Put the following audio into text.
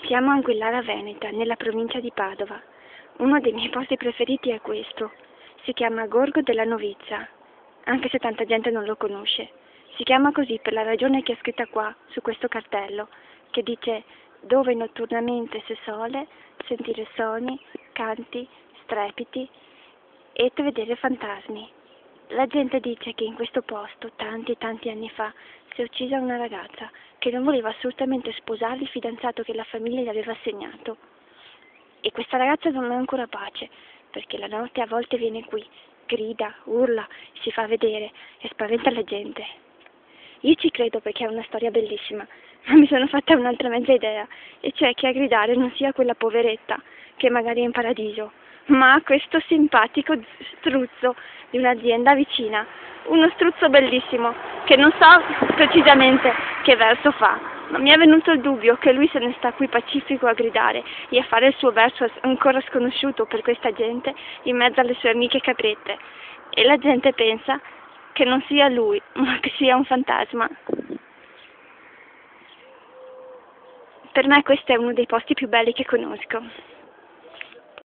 Siamo a Anguillara Veneta, nella provincia di Padova. Uno dei miei posti preferiti è questo. Si chiama Gorgo della Novizza, anche se tanta gente non lo conosce. Si chiama così per la ragione che è scritta qua, su questo cartello, che dice dove notturamente se sole, sentire suoni, canti, strepiti e vedere fantasmi. La gente dice che in questo posto, tanti e tanti anni fa, si è uccisa una ragazza che non voleva assolutamente sposare il fidanzato che la famiglia gli aveva assegnato. E questa ragazza non ha ancora pace, perché la notte a volte viene qui, grida, urla, si fa vedere e spaventa la gente. Io ci credo perché è una storia bellissima, ma mi sono fatta un'altra mezza idea, e cioè che a gridare non sia quella poveretta, che magari è in paradiso, ma questo simpatico struzzo di un'azienda vicina, uno struzzo bellissimo, che non so precisamente che verso fa, ma mi è venuto il dubbio che lui se ne sta qui pacifico a gridare e a fare il suo verso ancora sconosciuto per questa gente in mezzo alle sue amiche caprette, e la gente pensa che non sia lui, ma che sia un fantasma. Per me questo è uno dei posti più belli che conosco.